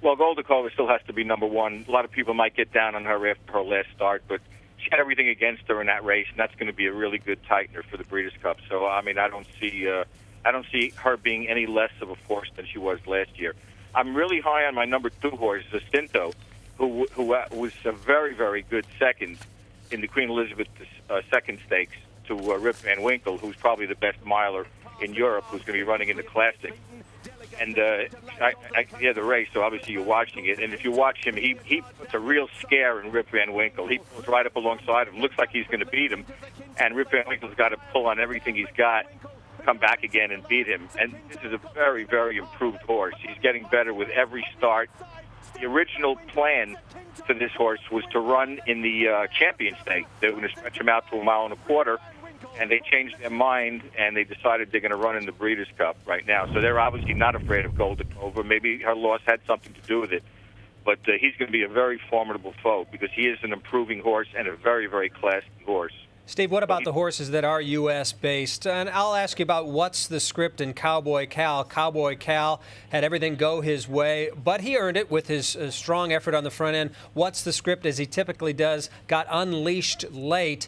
Well, Goldikova still has to be number one. A lot of people might get down on her after her last start, but she had everything against her in that race, and that's going to be a really good tightener for the Breeders' Cup. So, I mean, I don't see her being any less of a force than she was last year. I'm really high on my number 2 horse, Zastinto, who was a very, very good second in the Queen Elizabeth II Stakes to Rip Van Winkle, who's probably the best miler in Europe, who's going to be running in the Classic. And yeah, the race, so obviously you're watching it. And if you watch him, he puts a real scare in Rip Van Winkle. He pulls right up alongside him, looks like he's going to beat him. And Rip Van Winkle's got to pull on everything he's got, come back again and beat him. And this is a very, very improved horse. He's getting better with every start. The original plan for this horse was to run in the Champion Stake. They were going to stretch him out to 1.25 miles, and they changed their mind, and they decided they're going to run in the Breeders' Cup right now. So they're obviously not afraid of Goldikova. Maybe her loss had something to do with it. But he's going to be a very formidable foe because he is an improving horse and a very, very classy horse. Steve, what about the horses that are U.S.-based? And I'll ask you about what's the script in Cowboy Cal. Cowboy Cal had everything go his way, but he earned it with his strong effort on the front end. What's the script, as he typically does, got unleashed late.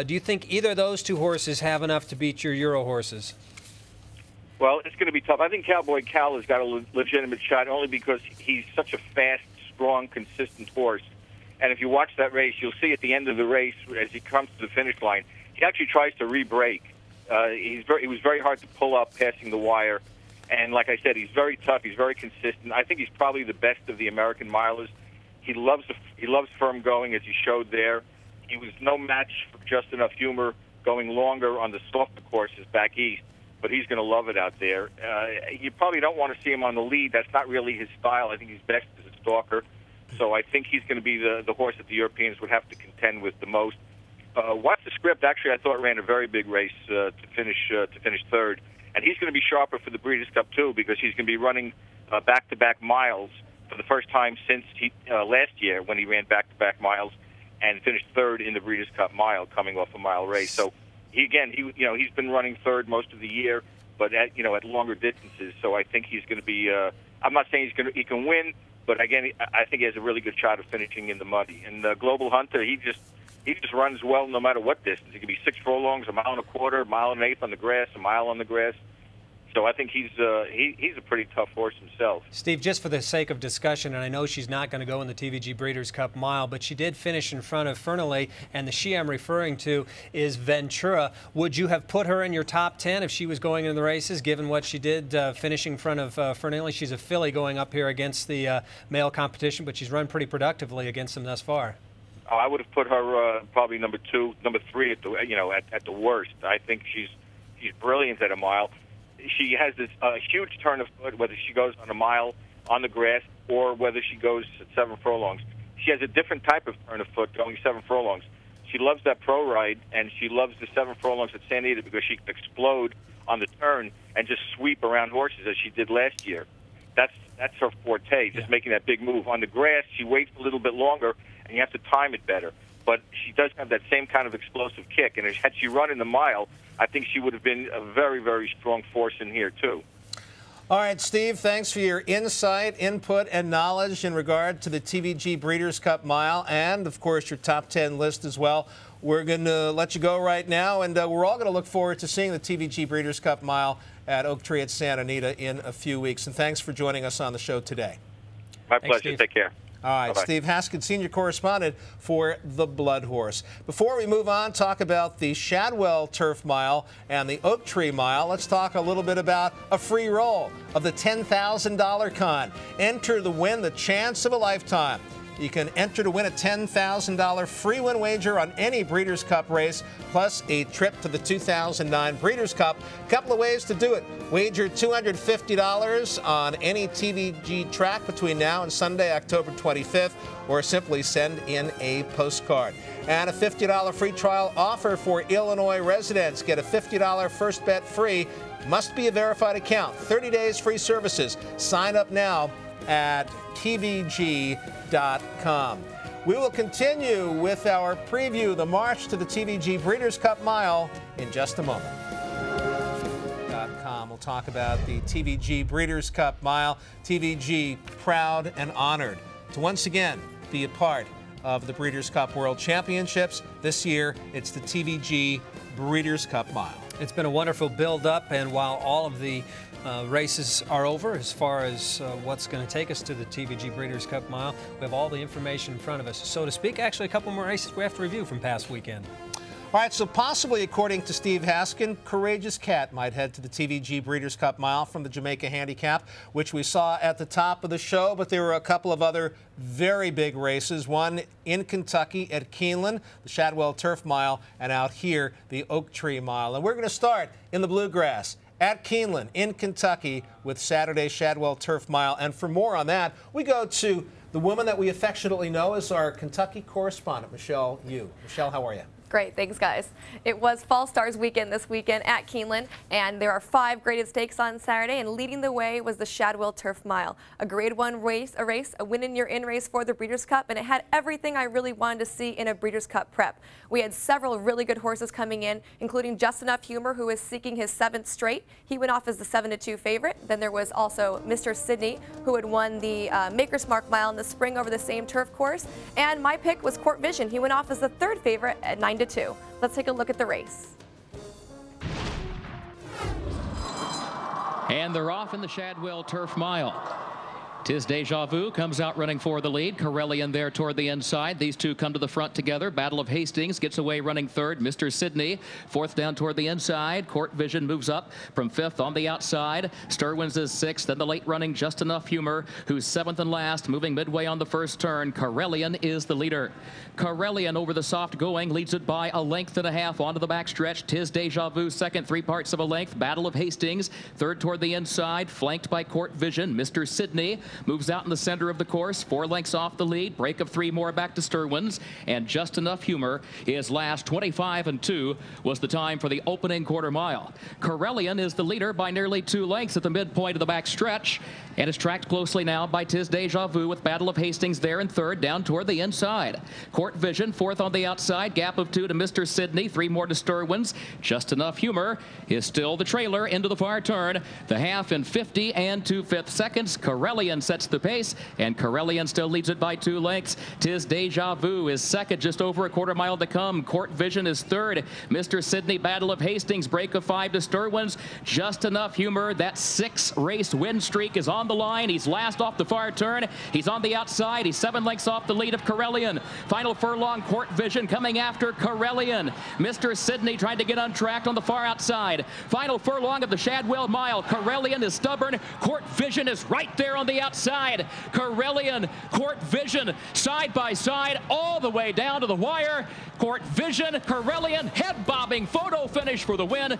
Do you think either of those 2 horses have enough to beat your Euro horses? Well, it's going to be tough. I think Cowboy Cal has got a legitimate shot only because he's such a fast, strong, consistent horse. And if you watch that race, you'll see at the end of the race, as he comes to the finish line, he actually tries to re-brake. He was very hard to pull up passing the wire. And like I said, he's very tough. He's very consistent. I think he's probably the best of the American milers. He loves firm going, as he showed there. He was no match for Just Enough Humor going longer on the softer courses back east, but he's going to love it out there. You probably don't want to see him on the lead. That's not really his style. I think he's best as a stalker. So I think he's going to be the horse that the Europeans would have to contend with the most. What's the script? Actually, I thought ran a very big race to finish 3rd, and he's going to be sharper for the Breeders' Cup too because he's going to be running back-to-back miles for the first time since last year when he ran back-to-back miles and finished 3rd in the Breeders' Cup mile, coming off a mile race. So he's been running 3rd most of the year, but at longer distances. So I think he's going to be. I'm not saying he can win. But again, I think he has a really good shot of finishing in the muddy. And Global Hunter, he just runs well no matter what distance. He can be 6 furlongs, 1.25 miles, 1.1 miles on the grass, 1 mile on the grass. So I think he's a pretty tough horse himself. Steve, just for the sake of discussion, and I know she's not going to go in the TVG Breeders' Cup mile, but she did finish in front of Fernley, and the she I'm referring to is Ventura. Would you have put her in your top 10 if she was going into the races, given what she did finishing in front of Fernley? She's a filly going up here against the male competition, but she's run pretty productively against them thus far. Oh, I would have put her probably number 2, number 3 at the worst. I think she's brilliant at a mile. She has this huge turn of foot, whether she goes on a mile on the grass or whether she goes at 7 furlongs. She has a different type of turn of foot going 7 furlongs. She loves that pro ride, and she loves the 7 furlongs at Santa Anita because she can explode on the turn and just sweep around horses as she did last year. That's her forte, just making that big move. On the grass, she waits a little bit longer, and you have to time it better. But she does have that same kind of explosive kick, and had she run in the mile, I think she would have been a very, very strong force in here, too. All right, Steve, thanks for your insight, input, and knowledge in regard to the TVG Breeders' Cup Mile and, of course, your top 10 list as well. We're going to let you go right now, and we're all going to look forward to seeing the TVG Breeders' Cup Mile at Oak Tree at Santa Anita in a few weeks. And thanks for joining us on the show today. My pleasure. Take care. All right, Bye-bye. Steve Haskett, senior correspondent for The Blood Horse. Before we move on, talk about the Shadwell Turf Mile and the Oak Tree Mile, let's talk a little bit about a free roll of the $10,000 con. Enter to win the chance of a lifetime. You can enter to win a $10,000 free win wager on any Breeders' Cup race, plus a trip to the 2009 Breeders' Cup. A couple of ways to do it. Wager $250 on any TVG track between now and Sunday, October 25th, or simply send in a postcard. And a $50 free trial offer for Illinois residents. Get a $50 first bet free. Must be a verified account. 30 days free services. Sign up now at TVG.com. We will continue with our preview, the march to the TVG Breeders' Cup Mile, in just a moment. TVG.com. We'll talk about the TVG Breeders' Cup Mile. TVG proud and honored to once again be a part of the Breeders' Cup World Championships. This year, it's the TVG Breeders' Cup Mile. It's been a wonderful build-up, and while all of the races are over as far as what's going to take us to the TVG Breeders' Cup Mile, we have all the information in front of us, so to speak. Actually, a couple more races we have to review from past weekend. All right, so possibly, according to Steve Haskin, Courageous Cat might head to the TVG Breeders' Cup Mile from the Jamaica Handicap, which we saw at the top of the show, but there were a couple of other very big races, one in Kentucky at Keeneland, the Shadwell Turf Mile, and out here, the Oak Tree Mile. And we're going to start in the Bluegrass at Keeneland in Kentucky with Saturday's Shadwell Turf Mile. And for more on that, we go to the woman that we affectionately know as our Kentucky correspondent, Michelle Yu. Michelle, how are you? Great, thanks guys. It was Fall Stars weekend this weekend at Keeneland, and there are 5 graded stakes on Saturday, and leading the way was the Shadwell Turf Mile. A grade 1 race, a win in your in race for the Breeders' Cup, and it had everything I really wanted to see in a Breeders' Cup prep. We had several really good horses coming in, including Just Enough Humor, who is seeking his 7th straight. He went off as the 7-2 favorite. Then there was also Mr. Sydney, who had won the Maker's Mark Mile in the spring over the same turf course. And my pick was Court Vision. He went off as the 3rd favorite at 9-2. Let's take a look at the race. And they're off in the Shadwell Turf Mile. Tis Deja Vu comes out running for the lead. Corellian there toward the inside. These two come to the front together. Battle of Hastings gets away running 3rd. Mr. Sydney 4th down toward the inside. Court Vision moves up from 5th on the outside. Stirwins is 6th. Then the late running Just Enough Humor, who's 7th and last, moving midway on the first turn. Corellian is the leader. Corellian over the soft going leads it by a length and a half onto the backstretch. Tis Deja Vu 2nd, 3 parts of a length. Battle of Hastings 3rd toward the inside, flanked by Court Vision. Mr. Sydney moves out in the center of the course, 4 lengths off the lead. Break of 3 more back to Stirwins, and Just Enough Humor is last. 25-2 was the time for the opening quarter mile. Corellian is the leader by nearly 2 lengths at the midpoint of the back stretch, and is tracked closely now by Tis Deja Vu with Battle of Hastings there in 3rd down toward the inside. Court Vision 4th on the outside, gap of 2 to Mr. Sydney, 3 more to Stirwins. Just Enough Humor is still the trailer into the far turn. The half in 50 2/5 seconds. Corellian sets the pace, and Corellian still leads it by 2 lengths. Tis Deja Vu is 2nd, just over a quarter mile to come. Court Vision is 3rd. Mr. Sydney, Battle of Hastings, break of 5 to Stirwins. Just Enough Humor, that 6-race win streak is on the line. He's last off the far turn. He's on the outside. He's 7 lengths off the lead of Corellian. Final furlong, Court Vision coming after Corellian. Mr. Sydney trying to get untracked on the far outside. Final furlong of the Shadwell Mile. Corellian is stubborn. Court Vision is right there on the outside. Corellian, Court Vision, side by side, all the way down to the wire. Court Vision, Corellian, head-bobbing photo finish for the win.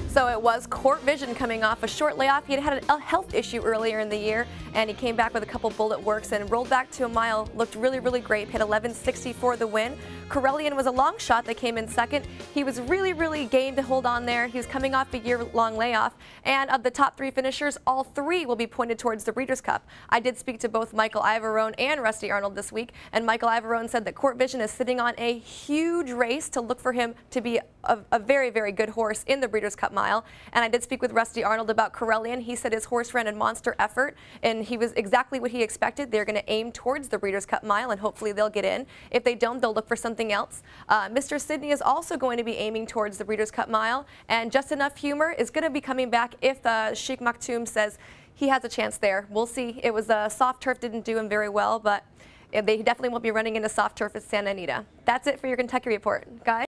So it was Court Vision coming off a short layoff. He had a health issue earlier in the year, and he came back with a couple bullet works and rolled back to a mile. Looked really, really great. Hit 11.60 for the win. Corellian was a long shot that came in 2nd. He was really, really game to hold on there. He was coming off a year-long layoff. And of the top 3 finishers, all 3 will be pointed towards the Breeders' Cup. I did speak to both Michael Ivarone and Rusty Arnold this week, and Michael Ivarone said that Court Vision is sitting on a huge race to look for him to be a very, very good horse in the Breeders' Cup Mile. And I did speak with Rusty Arnold about Corellian. He said his horse ran a monster effort, and he was exactly what he expected. They're going to aim towards the Breeders' Cup Mile, and hopefully they'll get in. If they don't, they'll look for something else. Mr. Sydney is also going to be aiming towards the Breeders' Cup Mile, and Just Enough Humor is going to be coming back if Sheikh Maktoum says he has a chance there. We'll see. It was soft turf, didn't do him very well, but they definitely won't be running into soft turf at Santa Anita. That's it for your Kentucky report, guys.